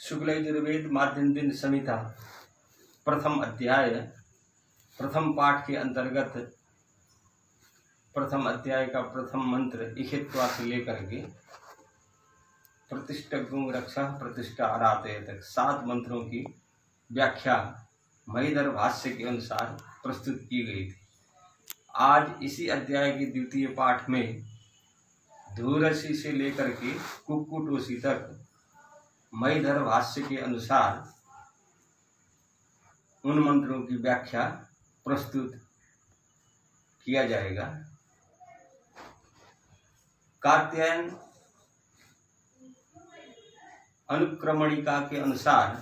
शुक्ल यजुर्वेद माध्यम दिन संहिता प्रथम अध्याय प्रथम पाठ के अंतर्गत प्रथम अध्याय का प्रथम मंत्र इखित्वा से लेकर के प्रतिष्ठा रक्षा प्रतिष्ठा आराते तक 7 मंत्रों की व्याख्या महिधर भाष्य के अनुसार प्रस्तुत की गई थी। आज इसी अध्याय के द्वितीय पाठ में धूरसी से लेकर के कुक्कुटोसी तक महिधर भाष्य के अनुसार उन मंत्रों की व्याख्या प्रस्तुत किया जाएगा। कात्यायन अनुक्रमणिका के अनुसार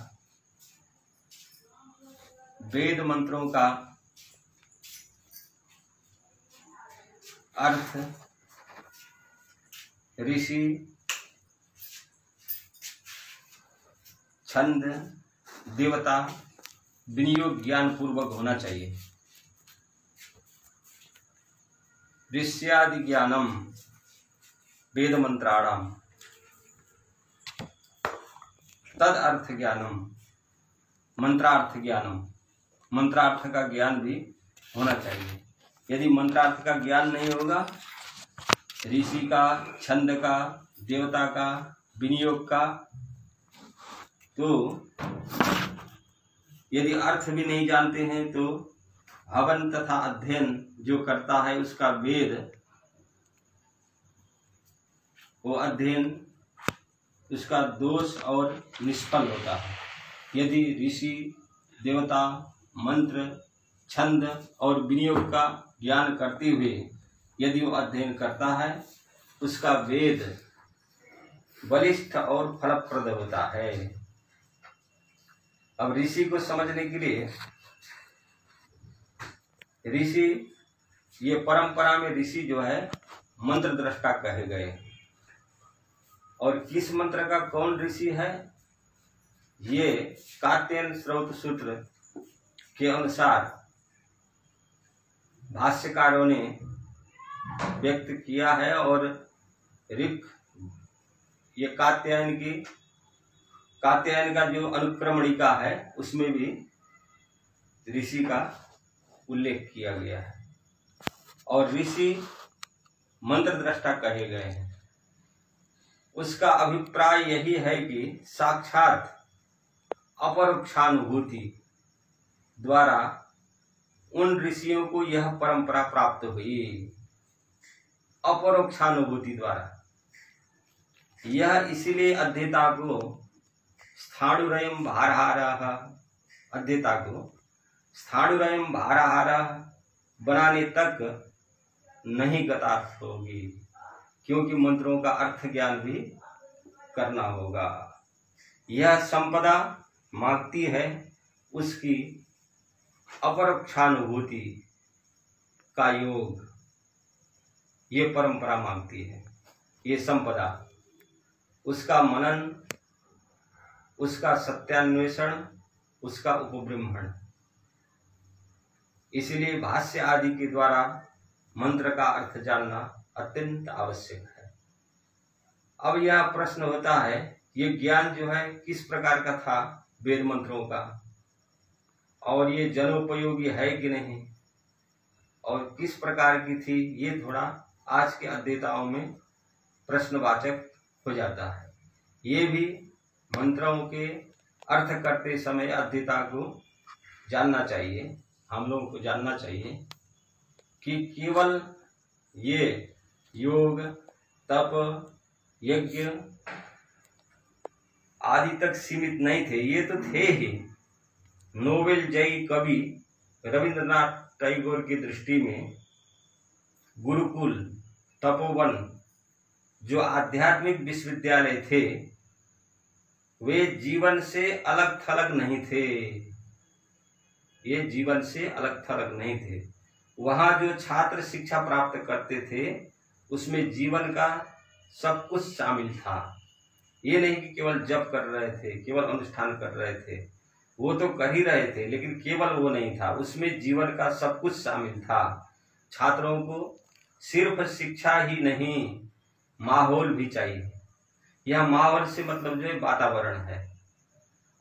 वेद मंत्रों का अर्थ ऋषि, छंद, देवता, विनियोग ज्ञान पूर्वक होना चाहिए। ऋष्यादि ज्ञानम वेद मंत्राणाम तद अर्थ ज्ञानम मंत्रार्थ ज्ञानम मंत्रार्थ का ज्ञान भी होना चाहिए। यदि मंत्रार्थ का ज्ञान नहीं होगा, ऋषि का, छंद का, देवता का, विनियोग का, तो यदि अर्थ भी नहीं जानते हैं तो हवन तथा अध्ययन जो करता है उसका वेद, वो अध्ययन उसका दोष और निष्फल होता है। यदि ऋषि, देवता, मंत्र, छंद और विनियोग का ज्ञान करते हुए यदि वो अध्ययन करता है, उसका वेद बलिष्ठ और फलप्रद होता है। अब ऋषि को समझने के लिए, ऋषि ये परंपरा में ऋषि जो है मंत्र दृष्टा कहे गए। और किस मंत्र का कौन ऋषि है, ये कात्यायन स्रोत सूत्र के अनुसार भाष्यकारों ने व्यक्त किया है। और ऋक ये कात्यायन का जो अनुक्रमणिका है उसमें भी ऋषि का उल्लेख किया गया है। और ऋषि मंत्र दृष्टा कहे गए हैं। उसका अभिप्राय यही है कि साक्षात अपरोक्षानुभूति द्वारा उन ऋषियों को यह परंपरा प्राप्त हुई। अपरोक्षानुभूति द्वारा यह इसीलिए अध्येता को स्थाणुरयम भारहारः अध्येता को स्थाणुरयम भारहारः बनाने तक नहीं गतार्थ होगी, क्योंकि मंत्रों का अर्थ ज्ञान भी करना होगा। यह संपदा मांगती है उसकी अपरोक्षानुभूति का योग, ये परंपरा मांगती है। ये संपदा, उसका मनन, उसका सत्यान्वेषण, उसका उपब्रह्मण। इसलिए भाष्य आदि के द्वारा मंत्र का अर्थ जानना अत्यंत आवश्यक है। अब यह प्रश्न होता है, ये ज्ञान जो है किस प्रकार का था वेद मंत्रों का, और ये जनोपयोगी है कि नहीं, और किस प्रकार की थी, ये थोड़ा आज के अध्येताओं में प्रश्नवाचक हो जाता है। ये भी मंत्रों के अर्थ करते समय अध्येता को जानना चाहिए, हम लोगों को जानना चाहिए कि केवल ये योग, तप, यज्ञ आदि तक सीमित नहीं थे। ये तो थे ही। नोबेल जयी कवि रविंद्रनाथ टैगोर की दृष्टि में गुरुकुल, तपोवन जो आध्यात्मिक विश्वविद्यालय थे, वे जीवन से अलग थलग नहीं थे। ये जीवन से अलग थलग नहीं थे। वहाँ जो छात्र शिक्षा प्राप्त करते थे उसमें जीवन का सब कुछ शामिल था। ये नहीं कि केवल जप कर रहे थे, केवल अनुष्ठान कर रहे थे, वो तो कर ही रहे थे, लेकिन केवल वो नहीं था, उसमें जीवन का सब कुछ शामिल था। छात्रों को सिर्फ शिक्षा ही नहीं, माहौल भी चाहिए। यह माहौल से मतलब जो है वातावरण है।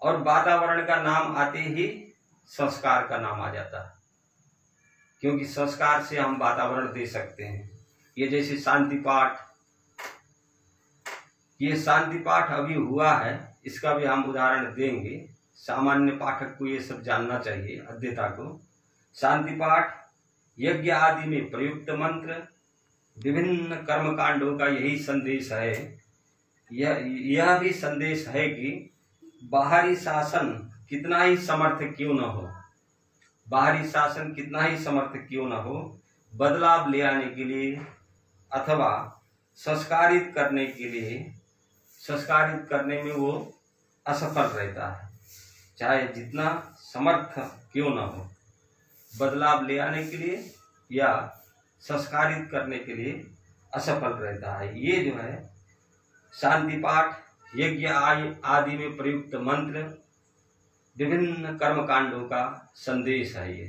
और वातावरण का नाम आते ही संस्कार का नाम आ जाता है, क्योंकि संस्कार से हम वातावरण दे सकते हैं। ये जैसे शांति पाठ, ये शांति पाठ अभी हुआ है, इसका भी हम उदाहरण देंगे। सामान्य पाठक को ये सब जानना चाहिए, अध्येता को। शांति पाठ यज्ञ आदि में प्रयुक्त मंत्र, विभिन्न कर्मकांडों का यही संदेश है। यह भी संदेश है कि बाहरी शासन कितना ही समर्थ क्यों न हो, बाहरी शासन कितना ही समर्थ क्यों न हो, बदलाव ले आने के लिए अथवा संस्कारित करने के लिए, संस्कारित करने में वो असफल रहता है। चाहे जितना समर्थ क्यों न हो, बदलाव ले आने के लिए या संस्कारित करने के लिए असफल रहता है। ये जो है शांति पाठ, यज्ञ आदि में प्रयुक्त मंत्र, विभिन्न कर्मकांडों का संदेश है। ये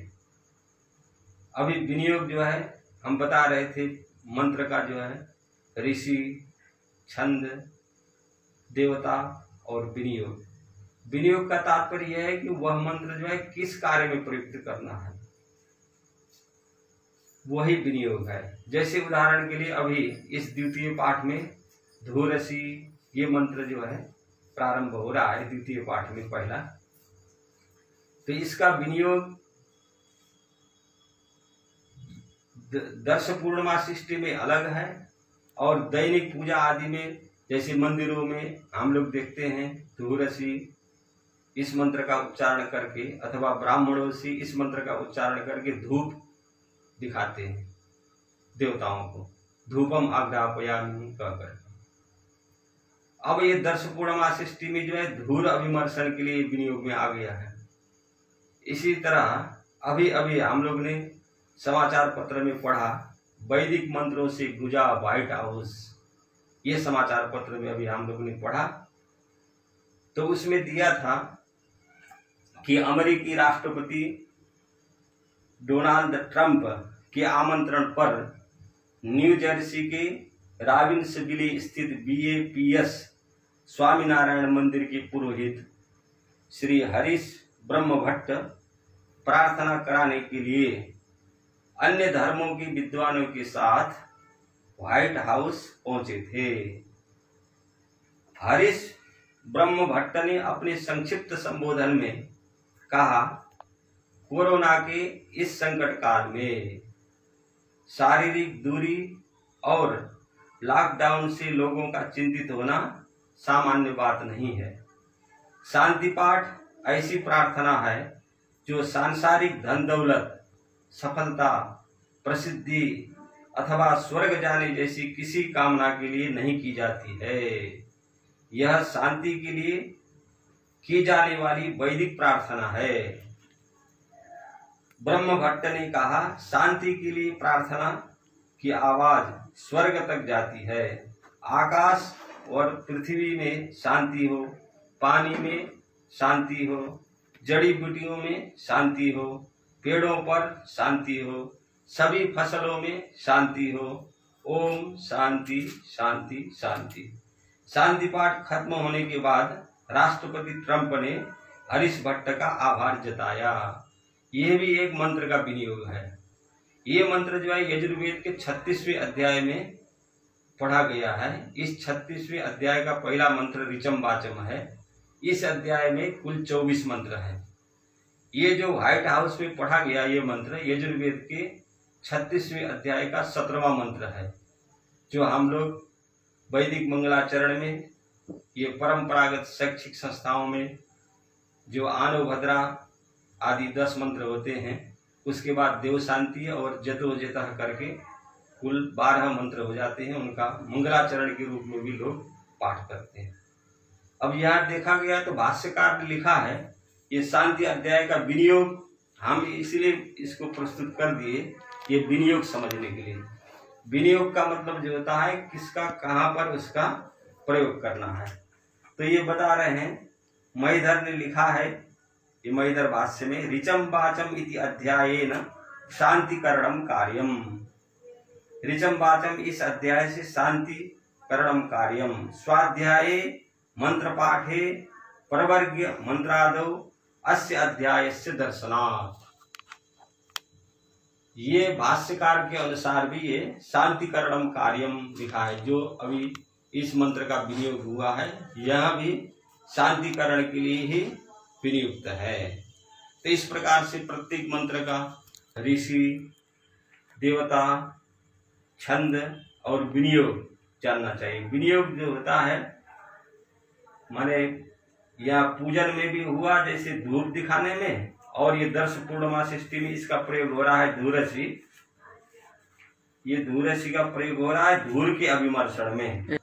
अभी विनियोग जो है हम बता रहे थे, मंत्र का जो है ऋषि, छंद, देवता और विनियोग। विनियोग का तात्पर्य यह है कि वह मंत्र जो है किस कार्य में प्रयुक्त करना है, वही विनियोग है। जैसे उदाहरण के लिए अभी इस द्वितीय पाठ में धूरसी ये मंत्र जो है प्रारंभ हो रहा है, द्वितीय पाठ में पहला। तो इसका विनियोग दर्श पूर्णिमा सृष्टि में अलग है और दैनिक पूजा आदि में, जैसे मंदिरों में हम लोग देखते हैं धूरसी इस मंत्र का उच्चारण करके अथवा ब्राह्मणोसी इस मंत्र का उच्चारण करके धूप दिखाते हैं देवताओं को, धूपम आग्रापयामि कहकर। अब ये दर्श पूर्णिमा सृष्टि में जो है धूर अभिमर्शन के लिए विनियोग में आ गया है। इसी तरह अभी अभी हम लोग ने समाचार पत्र में पढ़ा, वैदिक मंत्रों से गुजा व्हाइट हाउस, ये समाचार पत्र में अभी हम लोग ने पढ़ा। तो उसमें दिया था कि अमेरिकी राष्ट्रपति डोनाल्ड ट्रंप के आमंत्रण पर न्यू जर्सी के रॉबिन्सविले स्थित BAPS स्वामीनारायण मंदिर के पुरोहित श्री हरीश ब्रह्मभट्ट प्रार्थना कराने के लिए अन्य धर्मों के विद्वानों के साथ व्हाइट हाउस पहुंचे थे। हरीश ब्रह्मभट्ट ने अपने संक्षिप्त संबोधन में कहा, कोरोना के इस संकट काल में शारीरिक दूरी और लॉकडाउन से लोगों का चिंतित होना सामान्य बात नहीं है। शांति पाठ ऐसी प्रार्थना है जो सांसारिक धन दौलत, सफलता, प्रसिद्धि अथवा स्वर्ग जाने जैसी किसी कामना के लिए नहीं की जाती है। यह शांति के लिए की जाने वाली वैदिक प्रार्थना है। ब्रह्मभट्ट ने कहा, शांति के लिए प्रार्थना की आवाज स्वर्ग तक जाती है। आकाश और पृथ्वी में शांति हो, पानी में शांति हो, जड़ी बूटियों में शांति हो, पेड़ों पर शांति हो, सभी फसलों में शांति हो। ओम शांति शांति शांति। शांति पाठ खत्म होने के बाद राष्ट्रपति ट्रंप ने हरीश भट्ट का आभार जताया। यह भी एक मंत्र का विनियोग है। ये मंत्र जो है यजुर्वेद के 36वें अध्याय में पढ़ा गया है। इस 36वें अध्याय का पहला मंत्र ऋचम वाचम है। इस अध्याय में कुल 24 मंत्र हैं। ये जो व्हाइट हाउस में पढ़ा गया ये मंत्र यजुर्वेद के 36वें अध्याय का 17वां मंत्र है, जो हम लोग वैदिक मंगलाचरण में, ये परंपरागत शैक्षिक संस्थाओं में जो आनो भद्रा आदि 10 मंत्र होते हैं, उसके बाद देव शांति और जतोजतः करके कुल 12 मंत्र हो जाते हैं। उनका मंगलाचरण के रूप में भी लोग पाठ करते हैं। अब यहाँ देखा गया तो भाष्यकार ने लिखा है ये शांति अध्याय का विनियोग, हम इसलिए इसको प्रस्तुत कर दिए ये विनियोग समझने के लिए। विनियोग का मतलब जो होता है किसका कहाँ पर उसका प्रयोग करना है। तो ये बता रहे हैं, महीधर ने लिखा है, ये महीधर भाष्य में, ऋचम वाचम इति अध्यायेन शांतिकरणम कार्यम। ऋचम वाचम इस अध्याय से शांति करणम कार्यम। स्वाध्याये मंत्र पाठे प्रवर्ग्य मंत्रादौ अस्य अध्यायस्य दर्शनात्। ये भाष्यकार के अनुसार भी ये शांतिकरणम कार्यम लिखा है। जो अभी इस मंत्र का विनियोग हुआ है यह भी शांतिकरण के लिए ही विनियुक्त है। तो इस प्रकार से प्रत्येक मंत्र का ऋषि, देवता, छंद और विनियोग जानना चाहिए। विनियोग जो होता है माने या पूजन में भी हुआ जैसे धूप दिखाने में, और ये दर्श पूर्णिमा सृष्टि में इसका प्रयोग हो रहा है धूरसी। ये धूरसी का प्रयोग हो रहा है धूल के अभिमर्षण में।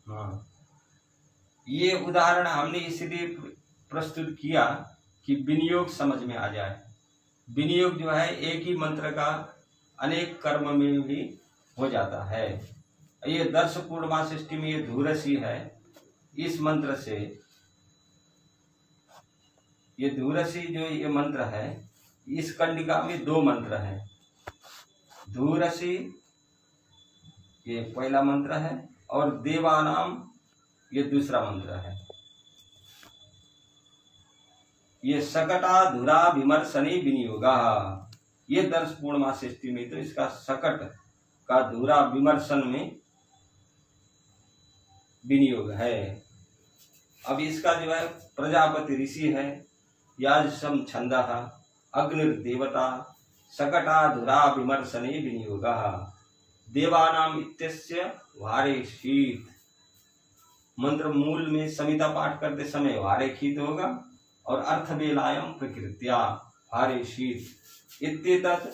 हाँ, ये उदाहरण हमने इसलिए प्रस्तुत किया कि विनियोग समझ में आ जाए। विनियोग जो है एक ही मंत्र का अनेक कर्म में भी हो जाता है। ये दर्श पूर्णिमा सृष्टि में ये धूरसी है। इस मंत्र से ये धूरसी जो ये मंत्र है, इस कंडिका में दो मंत्र हैं। धूरसी ये पहला मंत्र है और देवानाम ये दूसरा मंत्र है। ये सकटा धुरा विमर्शनी विनियोगा। ये दर्श पूर्णिमा सृष्टि में तो इसका सकट का धुरा विमर्शन में विनियोग है। अब इसका जो है प्रजापति ऋषि है, याजसम छंदः, अग्निर्देवता, सकटा धुरा विमर्शने विनियोगः, देवानाम इत्यस्य वारे शीत। मंत्र मूल में संहिता पाठ करते समय वारे खीत होगा और अर्थवेलायम प्रकृत्या वारे शीत इत्येतत्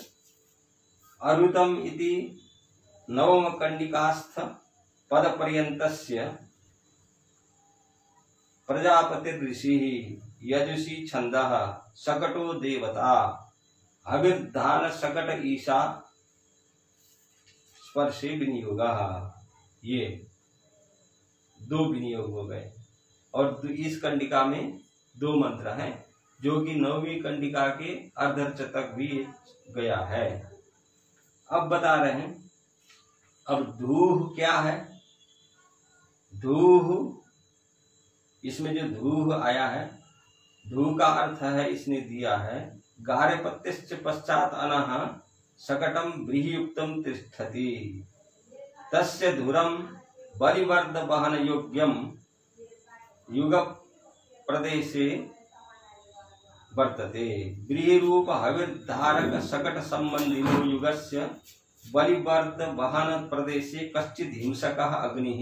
अरुतम इति नवम कंडिकास्थ पद पर्यन्तस्य प्रजापति ऋषि यजुषी छंदः सकटो देवता अभिर्धान सकट ईशा स्पर्शे विनियोगः। ये दो विनियोग हो गए और इस कंडिका में दो मंत्र हैं जो कि नौवीं कंडिका के अर्धर्च तक भी गया है। अब बता रहे हैं अब धूह क्या है। धूह, इसमें जो धूह आया है, धूह का अर्थ है इसने दिया है गारे पत्यश्च पश्चात अनः सकटम व्रीहियुक्तम तिष्ठति तस्य धुरम बलिवर्द वहन योग्यम युग प्रदेशे वर्तते। व्रीहि रूप हविर्धारक सकट संबंधिनो युगस्य बलिवर्द वहन प्रदेशे कश्चित् हिंसकः अग्निः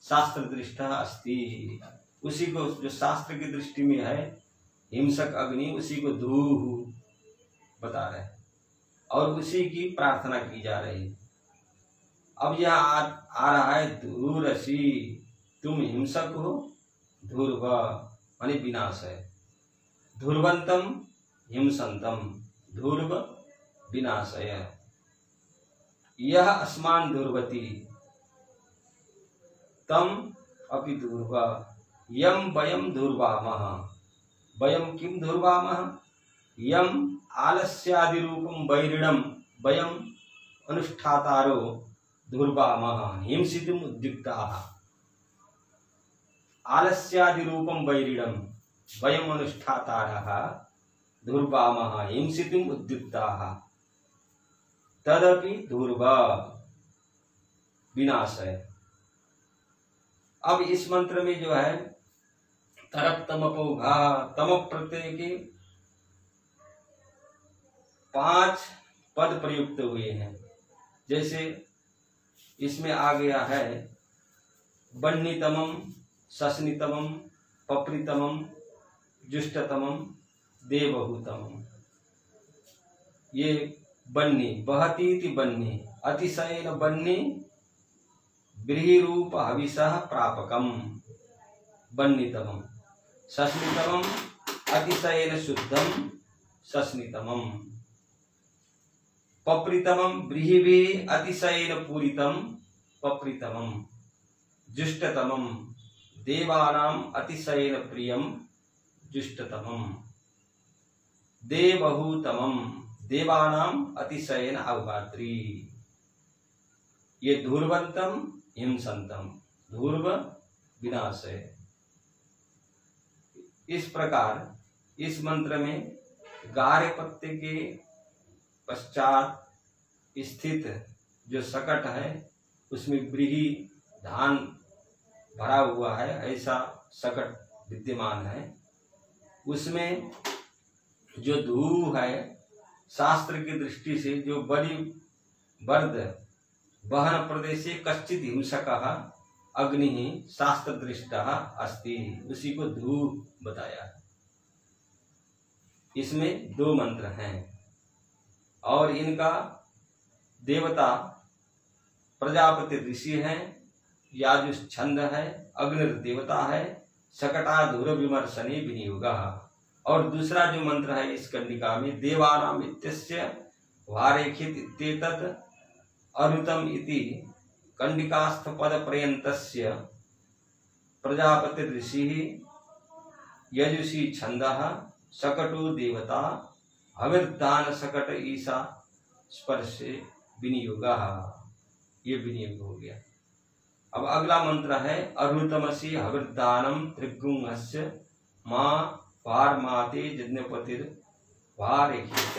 शास्त्र दृष्टः अस्ति। उसी को जो शास्त्र की दृष्टि में है हिंसक अग्नि, उसी को धूह बता रहे और उसी की प्रार्थना की जा रही। अब यह आ रहा है धूरसी, तुम हिंसक हो, धूर्व माने विनाश है। धुर्वंतम हिंसंतम, धूर्व विनाशय। यह अस्मान धुर्वती तम अपि धूर्व यम वयम धूर्वामः। वयम किम धूर्वामः? यम आलस्यादि रूपम वैरिणम वयम अनुष्ठातारो धूर्वामः हिंसितुम उद्युक्ताः। आलस्यादि रूपम वैरिणम वयम अनुष्ठातारः धूर्वामः हिंसितुम उद्युक्ताः तदपि धूर्व विनाश है। अब इस मंत्र में जो है तरप तमपोघा तम प्रत्यय के 5 पद प्रयुक्त हुए हैं। जैसे इसमें आ गया है बन्नीतमम, सस्नितमम, पप्रितमम, जुष्टतमम, देवहूतमम। ये बन्नी बहतीति बन्नी अतिशयन बन्नी व्रीहि रूप हविषः प्रापकम बन्नीतमम। सस्मितमम अतिशयन शुद्धम सस्मितमम। पप्रितमम व्रीहिभिः अतिशयन पूरितम पप्रितमम। जुष्टतमम देवानाम अतिशयन प्रियम जुष्टतमम। देवहूतमम देवानाम अतिशयन अवगात्री। ये धूर्वंतम हिंसंतम, धूर्व विनाश है इस प्रकार इस मंत्र में गारे पत्ते के पश्चात स्थित जो सकट है उसमें व्रीहि धान भरा हुआ है, ऐसा सकट विद्यमान है। उसमें जो धू है शास्त्र की दृष्टि से जो बड़ी वर्द वहन प्रदेशे कश्चित हिंसकः अग्नि शास्त्र दृष्टः अस्ति, उसी को धू बताया है। इसमें 2 मंत्र हैं और इनका देवता प्रजापति ऋषि हैं, याजुष छंद है, अग्नि देवता है, शकटाधूर विमर्शने विनियोगः। और दूसरा जो मंत्र है इस कंडिका में देवानाम इत्यस्य वारेखित इत्येतत् अरुतम इति कंडिकास्थ पद पर्यन्तस्य प्रजापति ऋषि यजुषी छंदः शकटो देवता हविर्दान शकट ईसा स्पर्शे विनियोगः। ये विनियोग हो गया। अब अगला मंत्र है अरुतमसि हविर्दानम त्रिगुंहस्य मां वारमाते यज्ञपतिर वारेखित।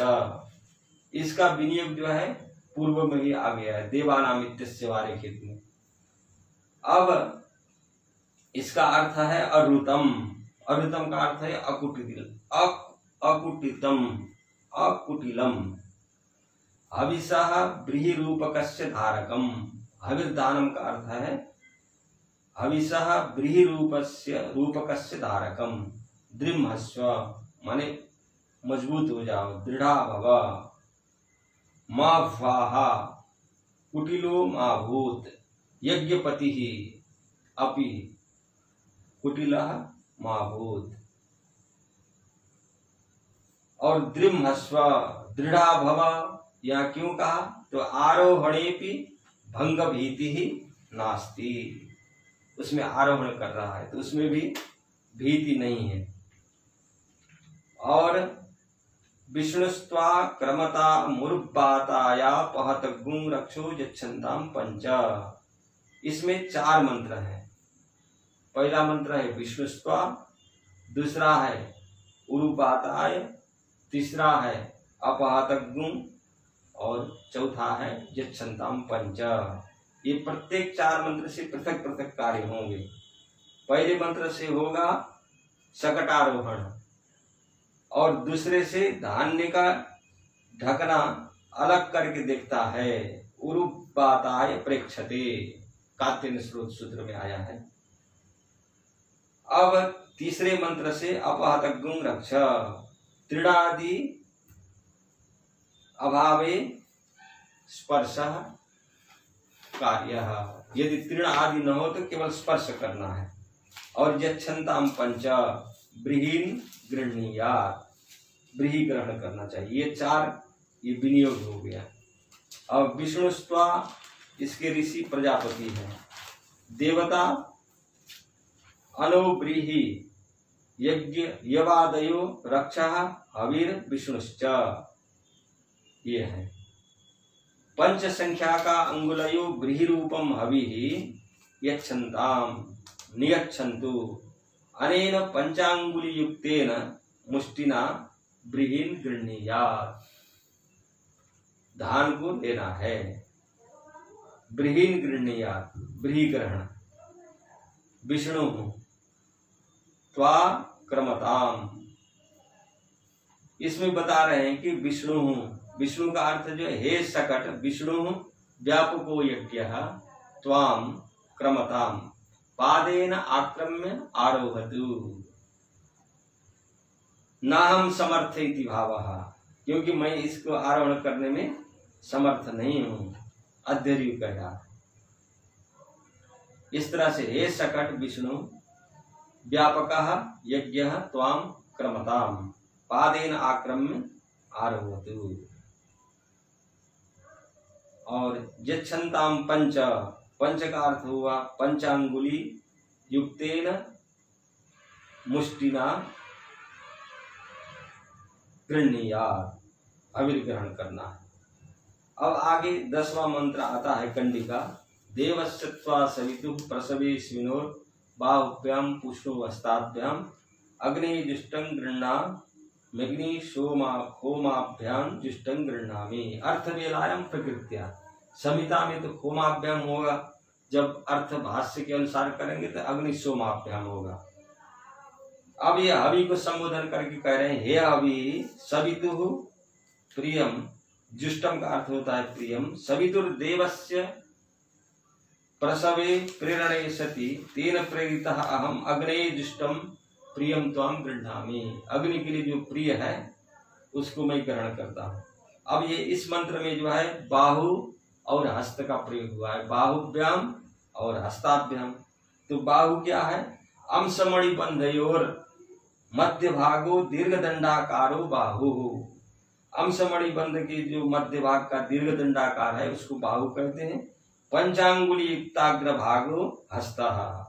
इसका विनियोग जो है पूर्व में ही आ गया है, देवानाम इत्यस्य वारेखित में। अब इसका अर्थ है अरुतम। अरुतम का अर्थ है अकुटितम अकुटिलम। हविषः व्रीहि रूपकस्य धारकम। हविर्दानम का अर्थ है हविषः व्रीहि रूपकस्य धारकम। दृढ़ माने मजबूत हो जाओ, दृढ़ा भव। माँ स्वाहा कुटिलो माँ भूत यज्ञपति ही अपि कुटिला माँ भूत। और दृढ़ दृढ़ा भव यह क्यों कहा? तो आरोहणेपि भंग भीति ही नास्ति। उसमें आरोहण कर रहा है तो उसमें भी भीति नहीं है। और विष्णुस्त्वा क्रमता मुर्बाताया पहत गुं रक्षो यच्छन्ताम पंच। इसमें 4 मंत्र हैं। पहला मंत्र है विष्णुस्त्वा, दूसरा है उरुबाताय, तीसरा है अपहत गुं और चौथा है यच्छन्ताम पंच। ये प्रत्येक 4 मंत्र से पृथक पृथक कार्य होंगे। पहले मंत्र से होगा शकटारोहण और दूसरे से धान्य का ढकना अलग करके देखता है। उरुबाताय प्रेक्षते कात्यायन स्रोत सूत्र में आया है। अब तीसरे मंत्र से अपहत गुं रक्ष। तृणादि अभावे स्पर्श कार्य। यदि तृण आदि न हो तो केवल स्पर्श करना है। और यच्छन्ताम पंच ब्रीहीन गृह्णीयात्, ब्रीही ग्रहण करना चाहिए। ये 4 ये विनियोग हो गया। अब विष्णुस्त्वा इसके ऋषि प्रजापति हैं। देवता अनोब्रीही यज्ञ यवादयो रक्षः हवीर विष्णुश्च। ये है। पंच संख्या का अंगुलयो ब्रीही रूपम हविः यच्छन्ताम नियच्छन्तु अनेन पंचांगुली युक्तेन मुष्टिना ब्रीहीन गृह्णीयात्। धान को लेना है। ब्रीहीन गृह्णीयात् ब्रीही ग्रहण। विष्णु त्वा क्रमताम। इसमें बता रहे हैं कि विष्णु, विष्णु का अर्थ जो हे सकट विष्णु व्यापको यज्ञः त्वाम क्रमताम पादेन आक्रम्य आरोहतु। ना हम समर्थ इति भावः, क्योंकि मैं इसको आरोहण करने में समर्थ नहीं हूं। अध्ययु कहा। इस तरह से हे सकट विष्णु व्यापकः यज्ञः त्वाम क्रमताम पादेन आक्रम्य आरोहतु। और यच्छन्ताम पंच, पंच का अर्थ हुआ पंचांगुली युक्तेन मुष्टिना गृह्णीयात्, अविर ग्रहण करना है। अब आगे 10वां मंत्र आता है कंडिका। देवस्य त्वा सवितुः प्रसवे स्विनोर बाहुभ्याम पुष्णो हस्ताभ्याम अग्नि जुष्टं गृह्णा मग्नि सोमा होमाभ्याम जुष्टं गृह्णामि। अर्थ वेलायाम प्रकृत्या, संहिता में तो होमाभ्याम होगा, जब अर्थ भाष्य के अनुसार करेंगे तो अग्नि सोमाभ्याम होगा। अब ये हवि को संबोधन करके कह रहे हैं, हे हवि सवितुः प्रियम, जुष्टम का अर्थ होता है प्रियम, सवितुर्देवस्य प्रसवे प्रेरणे सति तेन प्रेरितः अहम अग्ने जुष्टम प्रियम त्वाम गृह्णामि। अग्नि के लिए जो प्रिय है उसको मैं ग्रहण करता हूँ। अब ये इस मंत्र में जो है बाहु और हस्त का प्रयोग हुआ है, बाहुभ्याम और हस्ताभ्याम। तो बाहु क्या है? अंशमणि बंधयोर मध्य भागो दीर्घ दंडाकारो बाहु। अंशमणि बंध के जो मध्य भाग का दीर्घ दंडाकार है उसको बाहु कहते हैं। पंचांगुली युक्ताग्र भागो हस्तः।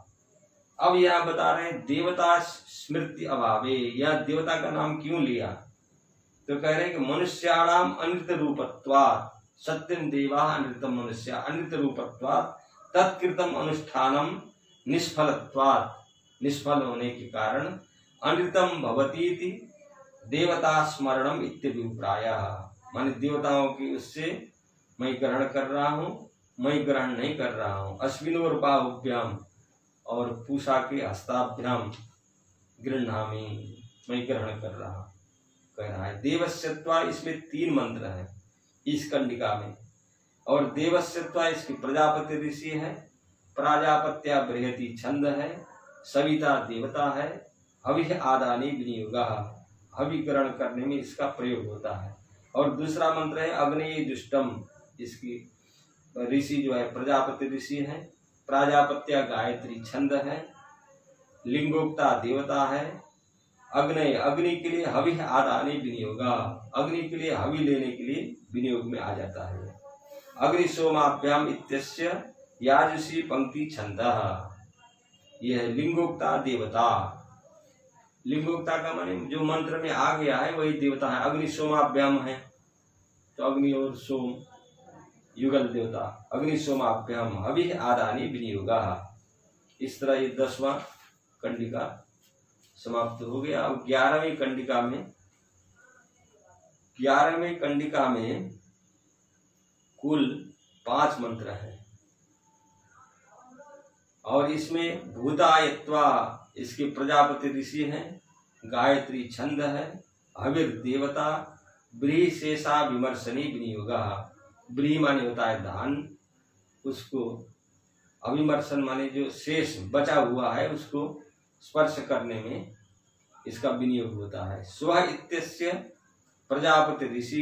अब यह बता रहे हैं देवता स्मृति अभावे, यह देवता का नाम क्यों लिया? तो कह रहे हैं कि मनुष्याणाम अनृत रूपत्वात्, सत्यम देवा अनृतम मनुष्य, अनृत रूपत्वात् तत्कृतम अनुष्ठानम निष्फलत्वात्, निष्फल होने के कारण अनृतम भवतीति देवता स्मरणम इत्यभिप्रायः। माने देवताओं की उससे मैं ग्रहण कर रहा हूँ, मैं ग्रहण नहीं कर रहा हूँ। अश्विनोर बाहुभ्याम और पूषा के हस्ताभ्याम गृह्णामि, मैं ग्रहण कर रहा, कह रहा है। देवस्यत्वा, इसमें 3 मंत्र है इस कंडिका में, और देवस्यत्वा इसकी प्रजापति ऋषि है, प्राजापत्या बृहति छंद है, सविता देवता है, हवि आदानी विनियोगा, हविकरण करने में इसका प्रयोग होता है। और दूसरा मंत्र है अग्नि जुष्टम, इसकी ऋषि जो है प्रजापति ऋषि है, प्राजापत्या गायत्री छंद है, लिंगोक्ता देवता है। अग्नि, अग्नि के लिए हवि आदानी विनियोगा, अग्नि के लिए हवि लेने के लिए विनियोग में आ जाता है। अग्नि सोमाभ्याम इत्यस्य याजुषी पंक्ति छंदः, यह लिंगोक्ता देवता। लिंगोक्ता का माने जो मंत्र में आ गया है वही देवता है। अग्नि सोमाभ्याम है तो अग्नि और सोम युगल देवता, अग्नि सोमाभ्याम हवि आदानी विनियोगा। इस तरह ये 10वां कंडिका समाप्त हो गया। अब 11वीं कंडिका में, 11वीं कंडिका में कुल 5 मंत्र है, और इसमें भूतायत्वा इसके प्रजापति ऋषि हैं, गायत्री छंद है, हविर देवता, ब्रीहि शेषा विमर्शनी विनियोगा। ब्रीहि माने होता है धान, उसको अविमर्शन माने जो शेष बचा हुआ है उसको स्पर्श करने में इसका विनियोग होता है। स्व इत्यस्य प्रजापति ऋषि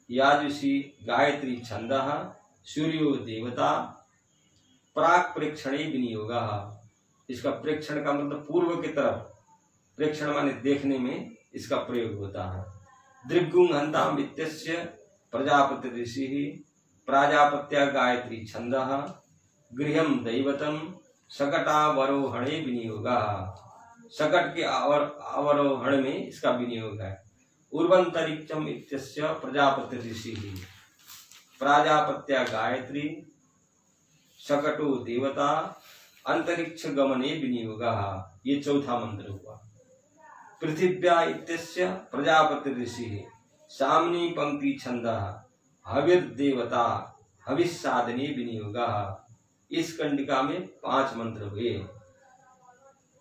याजुषी गायत्री छंदः सूर्यो देवता प्राक प्रेक्षणे विनियोगा। इसका प्रेक्षण का मतलब पूर्व की तरफ, प्रेक्षण माने देखने में इसका प्रयोग होता है। दृग्गुं हंताम इत्यस्य प्रजापति ऋषि प्राजापत्या गायत्री छंदः गृहम दैवतम शकटावरोहणे विनियोगा। शकट के अवरोहण में इसका विनियोग है। उर्वंतरिक्षम इत्यस्य प्रजापति ऋषि प्राजापत्या गायत्री शकटो देवता अंतरिक्ष गमने विनियोगा। ये 4था मंत्र हुआ। पृथिव्या इत्यस्य प्रजापति ऋषि सामनी पंक्ति छंदः हविर देवता हविस्साधने विनियोगा। इस कंडिका में 5 मंत्र हुए।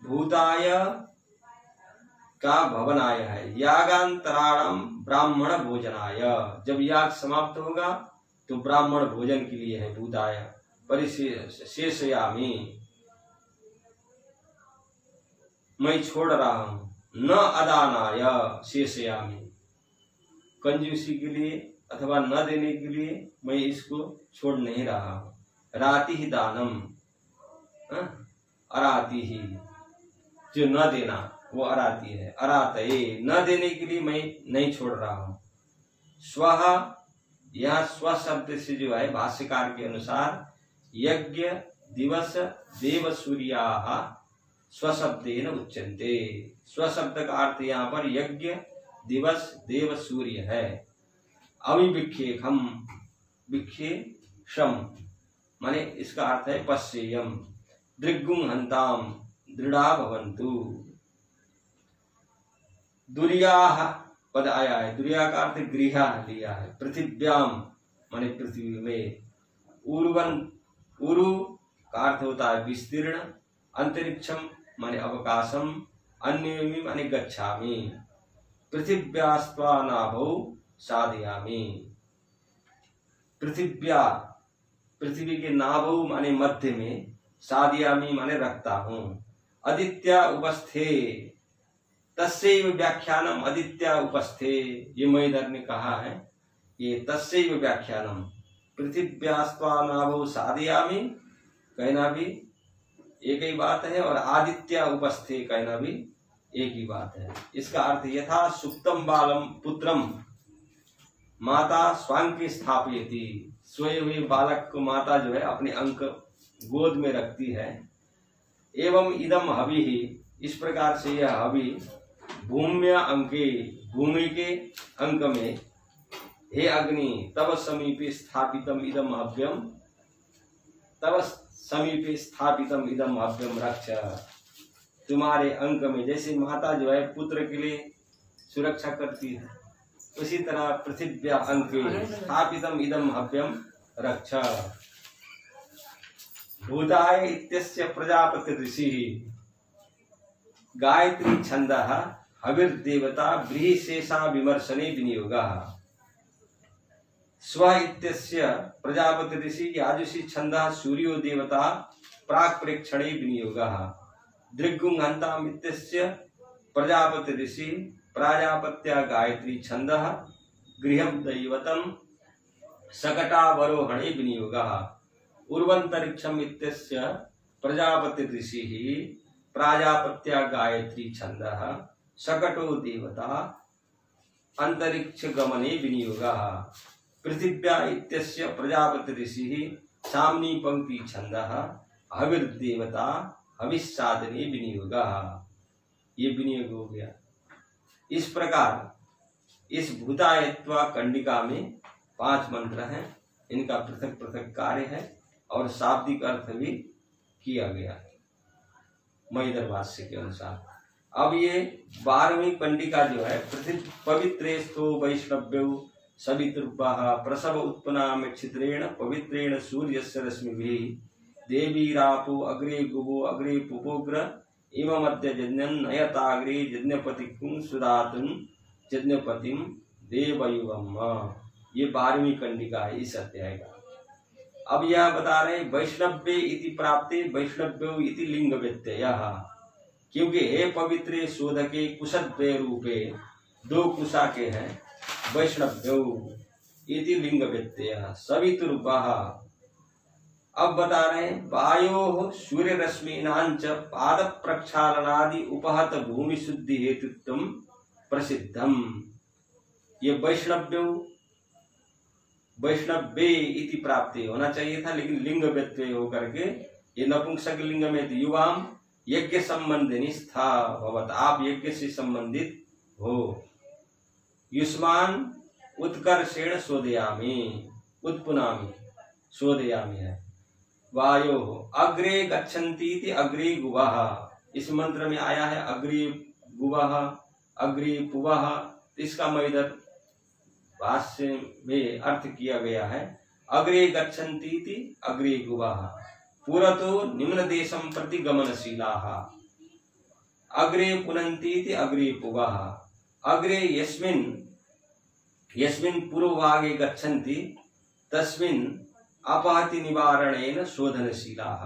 भूताय का भवनाय है, यागांतराणम ब्राह्मण भोजनाय, जब याग समाप्त होगा तो ब्राह्मण भोजन के लिए है। भूताय परिशेषयामि, मैं छोड़ रहा हूं। न अदानाय शेषयामि, कंजूसी के लिए अथवा न देने के लिए मैं इसको छोड़ नहीं रहा हूं। राति ही दानम, अराति ही, जो न देना वो अराती है। अरातये, न देने के लिए मैं नहीं छोड़ रहा हूं। स्वः, यह स्व शब्द से जो है भाष्यकार के अनुसार यज्ञ दिवस देव सूर्याः स्वशब्देन उच्यन्ते। स्वशब्द का अर्थ यहाँ पर यज्ञ दिवस देव सूर्य है। अविविक्षेखम, विक्षेषम माने इसका अर्थ है पश्येयम। दृग्गुं हंताम दृढ़ा भवन्तु, दुर्याह पद आया है। दुर्या का अर्थ गृह लिया है। पृथिव्याम माने पृथ्वी में। उर्वन उरु का अर्थ होता है विस्तीर्ण। अंतरिक्षम माने अवकाशम। अन्योमी माने गच्छामि। पृथिव्यास्त्वा नाभौ साधयामि। पृथिव्या पृथ्वी के नाभौ माने मध्य में। साधयामि माने रखता हूं। अदित्या उपस्थे तस्यैव व्याख्यानम अदित्या उपस्थे। ये मैदर ने कहा है ये तस्यैव व्याख्यानम। पृथिव्यास्त्वा नाभौ साधयामि कहना भी एक ही बात है और आदित्य उपस्थे कहना भी एक ही बात है। इसका अर्थ यथा सुप्तम बालम पुत्रम माता स्वांग स्थापयति। सोए हुए बालक को माता जो है अपने अंक गोद में रखती है। एवं इदम हवि ही इस प्रकार से यह हवि भूम्य अंके भूमि के अंक में हे अग्नि तब समीपे स्थापितम इदम हव्यम तब समीपे स्थापितम इदम हव्यम रक्ष। तुम्हारे अंक में जैसे माता जो है पुत्र के लिए सुरक्षा करती है उसी तरह पृथिव्या अंके स्थापितम इदम हव्यम रक्ष। भूताय इत्यस्य प्रजापति ऋषि गायत्री छंदः हविर्देवता बृहशेषा विमर्शने विनियोगः। स्व इत्यस्य प्रजापति ऋषि याजुषी छंदः सूर्यो देवता प्राक् प्रेक्षणे विनियोगः। दृग्गुंहन्ताम् इत्यस्य प्रजापति ऋषि प्राजापत्या गायत्री छंदः गृहं दैवतं शकटावरोहणे विनियोगः। उर्वन्तरिक्षम् इत्यस्य प्रजापति ऋषि प्राजापत्या गायत्री छंदः शकटो देवता अंतरिक्ष गमने विनियोगः। पृथिव्या इत्यस्य प्रजापति ऋषि साम्नी पंक्ति छंदः हविर्देवता हविस्साधने विनियोगः। ये विनियोग हो गया। इस प्रकार इस भूतायत्वा कंडिका में 5 मंत्र हैं। इनका पृथक पृथक कार्य है और शाब्दिक अर्थ भी किया गया मैदर भाष्य के अनुसार। अब ये 12वीं कंडिका जो है पवित्रेस्तो वैष्णव्यो सवितृपः प्रसव उत्पन्नाम क्षित्रेण पवित्रेण सूर्यस्य रश्मिभिः देवीरापो अग्रे गुवो अग्रे पुपोग्र इममद्य जज्ञन् नयताग्रे यज्ञपतिं सुदातुं यज्ञपतिं देवयुवम्। ये 12वीं कंडिका है इस अध्याय का। अब यह बता रहे वैष्णव्य इति प्राप्ते वैष्णव्यो इति लिंग व्यत्ययः। क्योंकि हे पवित्रे शोधके कुशद्वय रूपे 2 कुशा के हैं वैष्णव्यो इति लिंग व्यत्ययः सवितुर्वः। अब बता रहे वायो सूर्य रश्मीनांच पाद प्रक्षालनादि उपहत भूमि शुद्धि हेतुत्वम प्रसिद्धम। ये वैष्णव्य इति प्राप्ति होना चाहिए था लेकिन लिंग व्यत्यय होकर के ये नपुंसक लिंग में युवाम यज्ञ संबंधी स्था भवत। आप यज्ञ से संबंधित हो। युष्मान उत्कर्षेण शोधयामि उत्पुनामि शोधयामि है। वायो अग्रे गच्छन्ति इति अग्रे गुवः। इस मंत्र में आया है अग्रे गुवः अग्रे पुवः। इसका मैदर भाष्य में अर्थ किया गया है अग्रे गच्छन्ति इति अग्रे गुवः पुरतो निम्न देशं प्रति गमनशीलाः। अग्रे पुनन्ति इति अग्रे पुवः। अग्रे यस्मिन् पूर्वभागे गच्छन्ति तस्मिन् अपहति निवारणेन शोधनशीलाः।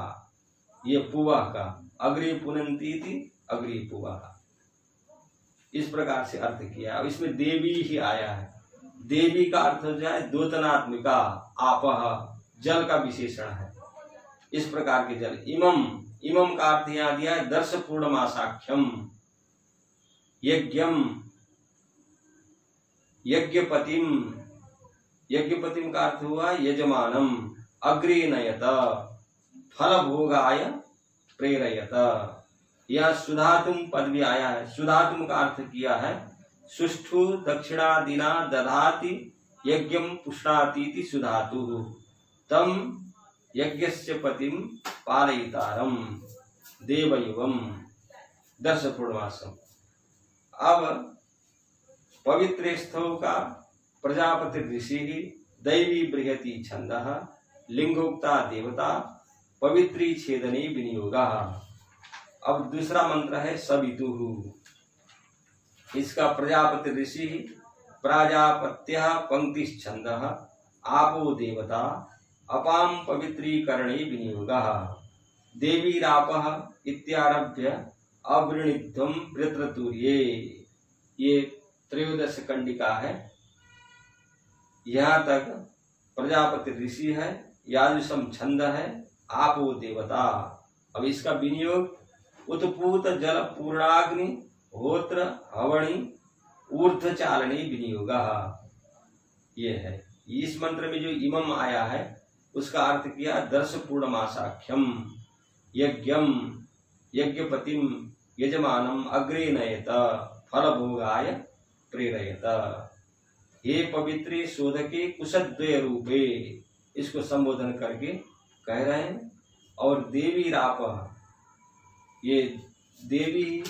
ये पुवः का अग्रे पुनन्ति इति अग्रे पुवः इस प्रकार से अर्थ किया। अब इसमें देवी ही आया है। देवी का अर्थ हो जाए द्योतनात्मिका आपह जल का विशेषण है। इस प्रकार के जल इमम का अर्थ यहाँ दिया है दर्श पूर्णमासाख्यम यज्ञम यज्ञपतिम का अर्थ हुआ यजमानम अग्रे नयत फल भोगाय प्रेरयत। यह सुधातुम पद भी आया है। सुधातुम का अर्थ किया है सुष्ठु दक्षिणादिना दधाति यज्ञम पुष्णाति सुधातु तम यज्ञस्य पतिम पालयितारम देवयुवम दर्श पूर्णमासम। अब पवित्रेस्थो का प्रजापति ऋषि दैवी बृहति छंदः लिंगोक्ता देवता पवित्री छेदने विनियोगा। अब दूसरा मंत्र है सवितुः। इसका प्रजापति ऋषि प्राजापत्य पंक्तिश्छंदः आपो देवता अपाम पवित्रीकरणे विनियोगः। देवीरापः इत्यारभ्य अवृणिध्वं वृत्रतुर्ये। ये त्रयोदश कंडिका है। यहाँ तक प्रजापति ऋषि है, याजुषम छंद है, आपो देवता। अब इसका विनियोग उत्पूत जल पूर्णाग्नि होत्र हवणि ऊर्ध्व चालनी विनियोगः। ये है। इस मंत्र में जो इमम आया है उसका अर्थ किया दर्श पूर्णमासाख्यम यज्ञम यज्ञपतिम यजमानम अग्रे नयत फलभोगाय प्रेरयत। हे पवित्रे शोधके कुशद्वय रूपे, इसको संबोधन करके कह रहे हैं। और देवी राप, ये देवी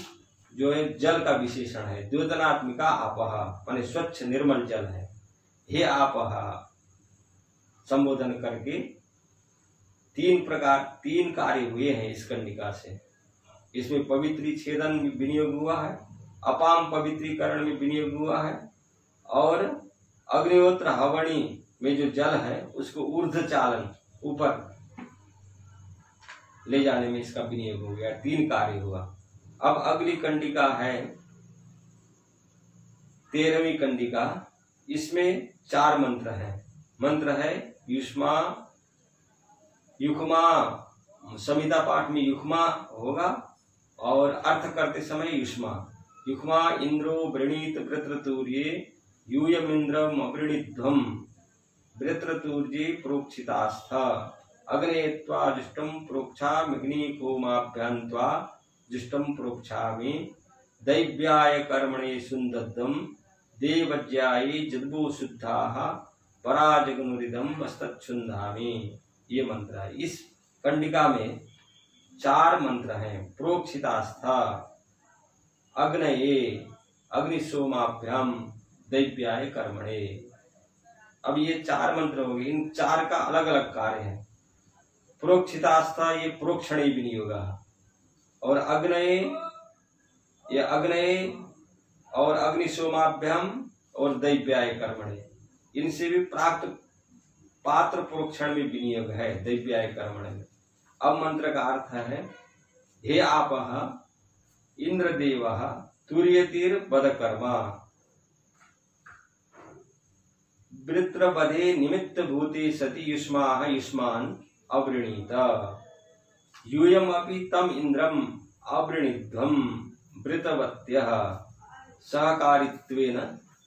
जो है जल का विशेषण है। द्योतनात्मिका आपह माने स्वच्छ निर्मल जल है। हे आपह संबोधन करके तीन कार्य हुए हैं इस कंडिका से। इसमें पवित्री छेदन में विनियोग हुआ है, अपाम पवित्रीकरण में विनियोग हुआ है, और अग्निहोत्र हवणी में जो जल है उसको ऊर्ध्व चालन ऊपर ले जाने में इसका विनियोग हो गया। 3 कार्य हुआ। अब अगली कंडिका है 13वीं कंडिका। इसमें 4 मंत्र है। मंत्र है युष्मा युष्मा, संहिता पाठ में युष्मा होगा और अर्थ करते समय युष्मा। युष्मा इंद्रो वृणीत वृत्रतुर्ये यूयमिंद्रम अवृणीध्वम वृत्रतुर्ये प्रोक्षितास्थ अग्नेत्वा जुष्टम प्रोक्षामिग्नि कोमाभ्यन्त्वा जुष्टम प्रोक्षामि दैव्याय कर्मणे सुन्दद्धम देवज्याये जद्भो शुद्धाः पराजगनुरिदम वस्तच्छुन्धामि। ये मंत्र है। इस कंडिका में 4 मंत्र हैं। प्रोक्षितास्था, अग्नये, अग्निशोमाभ्याम, दैव्याय कर्मणे। अब ये 4 मंत्र हो गए। इन 4 का अलग अलग कार्य है। प्रोक्षितास्था ये प्रोक्षणे विनियोगा, और अग्नये ये अग्नये और अग्निशोमाभ्याम और दैव्याय कर्मणे, इनसे भी प्राप्त पात्र प्रोक्षण में विनियोग है दैव्याय कर्मण में। अब मंत्र का अर्थ है हे आपः इंद्रदेवः तुर्यतिर बदकर्मा वृत्रवधे निमित्त भूते सति युष्माः युष्मान् अवृणीत यूयम अपि तम इंद्रम अवृणीध्वम वृतवत्यः सहकारित्वेन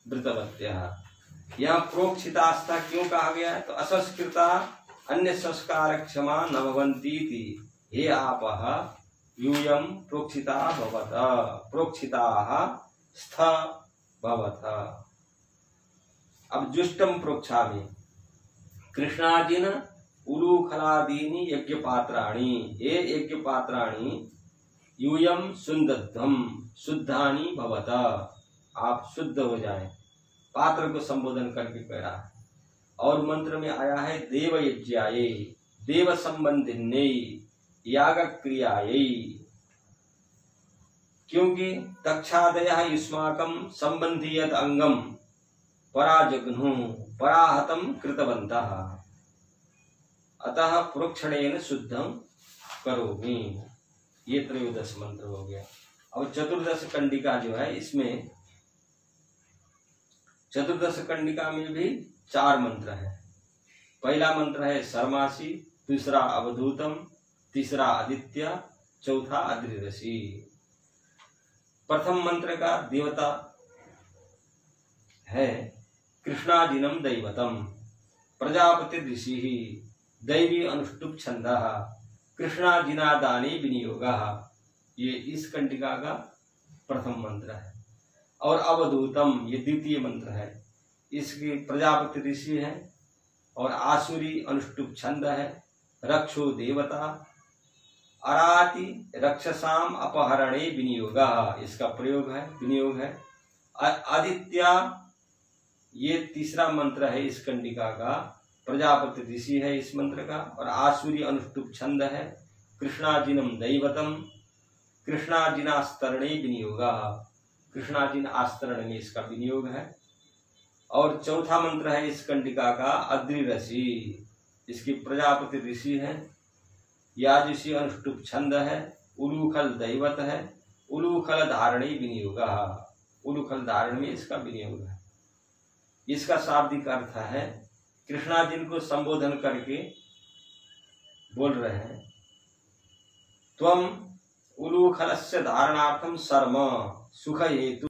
वृतवत्यः। यहाँ प्रोक्षितास्था क्यों कहा गया है? तो असंस्कृता अन्य संस्कार क्षमा न भवन्ति थी। हे आपः यूयम प्रोक्षिता भवत प्रोक्षिताः स्थ भवत। अब जुष्टम प्रोक्षामि कृष्णादीन उलूखलादीनि यज्ञ पात्राणि, हे यज्ञ पात्राणि यूयम सुन्दद्धम शुद्धानि भवत, आप शुद्ध हो जाएं। पात्र को संबोधन करके कह रहा है। और मंत्र में आया है देव यज्ञाये देव संबंधिन्ये याग क्रियाये, क्योंकि तक्षादयः युष्माकं संबंधी यद अंगम पराजग्नु पराहतम कृतवन्तः अतः प्रोक्षणेन शुद्धं करोमि। ये त्रयोदश मंत्र हो गया। और चतुर्दश कंडिका जो है, इसमें चतुर्दश कंडिका में भी 4 मंत्र है। पहला मंत्र है शर्मासी, दूसरा अवधूतम, तीसरा आदित्य, चौथा अद्रिरसी। प्रथम मंत्र का देवता है कृष्णाजिनम दैवतम प्रजापति ऋषि दैवी अनुष्टुप छंदः कृष्णाजिनादानी विनियोगः। ये इस कंडिका का प्रथम मंत्र है। और अवधूतम ये द्वितीय मंत्र है। इसके प्रजापति ऋषि है और आसुरी अनुष्टुप छंद है। रक्षो देवता अराति रक्षसाम अपहरणे विनियोगः, इसका प्रयोग है विनियोग है। आदित्या, ये तीसरा मंत्र है इस कंडिका का। प्रजापति ऋषि है इस मंत्र का। और आसुरी अनुष्टुप छंद है। कृष्णाजिनम दैवतम, कृष्णाजिनास्तरणे विनियोगा, कृष्णाजिन आस्तरण में इसका विनियोग है। और चौथा मंत्र है इस कंडिका का अद्रि ऋषि, इसकी प्रजापति ऋषि है। याजुषी अनुष्टुप छंद है। उलूखल दैवत है। उलूखल धारणे विनियोगा, उलूखल धारण में इसका विनियोग है। इसका शाब्दिक अर्थ है, कृष्णाजिन को संबोधन करके बोल रहे हैं, त्वम उलूखलस्य धारणार्थम शर्म सुख हेतु